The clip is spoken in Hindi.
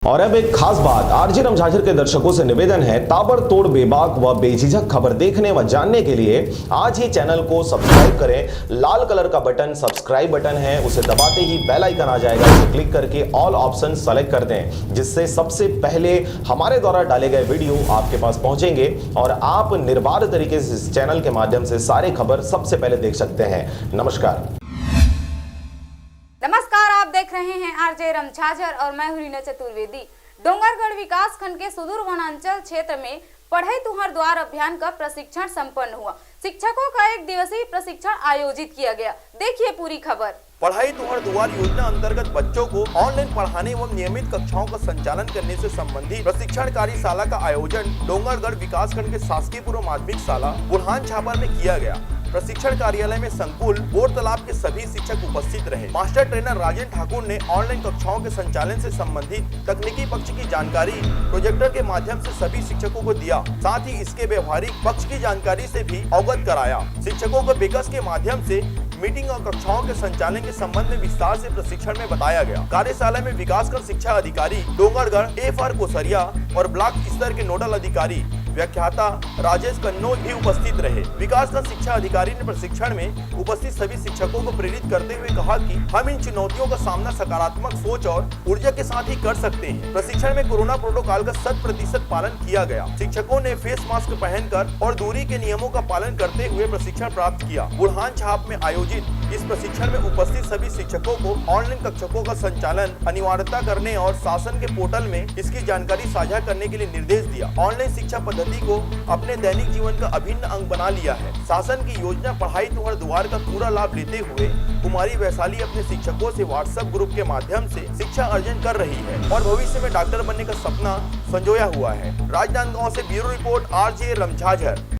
और अब एक खास बात, आरजे रमझाझर के दर्शकों से निवेदन है, ताबड़तोड़ बेबाक व बेझिझक खबर देखने व जानने के लिए आज ही चैनल को सब्सक्राइब करें। लाल कलर का बटन सब्सक्राइब बटन है, उसे दबाते ही बेल आइकन आ जाएगा, उसे क्लिक करके ऑल ऑप्शन सेलेक्ट कर दें, जिससे सबसे पहले हमारे द्वारा डाले गए वीडियो आपके पास पहुंचेंगे और आप निर्बाध तरीके से इस चैनल के माध्यम से सारे खबर सबसे पहले देख सकते हैं। नमस्कार। नमस्कार, आप देख रहे हैं आरजे रमझाझर और मैं हूं रीना चतुर्वेदी। डोंगरगढ़ विकास खंड के सुदूर वनांचल क्षेत्र में पढ़ई तुहर द्वार अभियान का प्रशिक्षण संपन्न हुआ। शिक्षकों का एक दिवसीय प्रशिक्षण आयोजित किया गया। देखिए पूरी खबर। पढ़ाई तुहर दुआर योजना अंतर्गत बच्चों को ऑनलाइन पढ़ाने एवं नियमित कक्षाओं का संचालन करने से संबंधित प्रशिक्षण कार्यशाला का आयोजन डोंगरगढ़ विकास खंड के शासकीय पूर्व माध्यमिक शाला बुरहान छापर में किया गया। प्रशिक्षण कार्यालय में संकुल बोर तालाब के सभी शिक्षक उपस्थित रहे। मास्टर ट्रेनर राजेंद्र ठाकुर ने ऑनलाइन कक्षाओं के संचालन से संबंधित तकनीकी पक्ष की जानकारी प्रोजेक्टर के माध्यम से सभी शिक्षकों को दिया, साथ ही इसके व्यवहारिक पक्ष की जानकारी से भी अवगत कराया। शिक्षकों को बेकस के माध्यम से मीटिंग और कक्षाओं के संचालन के संबंध में विस्तार से प्रशिक्षण में बताया गया। कार्यशाला में विकासखंड शिक्षा अधिकारी डोंगरगढ़ एफआर कोसरिया और ब्लॉक स्तर के नोडल अधिकारी व्याख्याता राजेश कन्नौज भी उपस्थित रहे। विकासखंड शिक्षा अधिकारी ने प्रशिक्षण में उपस्थित सभी शिक्षकों को प्रेरित करते हुए कहा कि हम इन चुनौतियों का सामना सकारात्मक सोच और ऊर्जा के साथ ही कर सकते हैं। प्रशिक्षण में कोरोना प्रोटोकॉल का 100% पालन किया गया। शिक्षकों ने फेस मास्क पहनकर और दूरी के नियमों का पालन करते हुए प्रशिक्षण प्राप्त किया। बुरहान छाप में आयोजित इस प्रशिक्षण में उपस्थित सभी शिक्षकों को ऑनलाइन कक्षकों का संचालन अनिवार्यता करने और शासन के पोर्टल में इसकी जानकारी साझा करने के लिए निर्देश दिया। ऑनलाइन शिक्षा पद्धति को अपने दैनिक जीवन का अभिन्न अंग बना लिया है। शासन की योजना पढ़ाई तुहर द्वार का पूरा लाभ लेते हुए कुमारी वैशाली अपने शिक्षकों से व्हाट्सएप ग्रुप के माध्यम से शिक्षा अर्जन कर रही है और भविष्य में डॉक्टर बनने का सपना संजोया हुआ है। राजनांदगांव से ब्यूरो रिपोर्ट आरजे रमझाझर।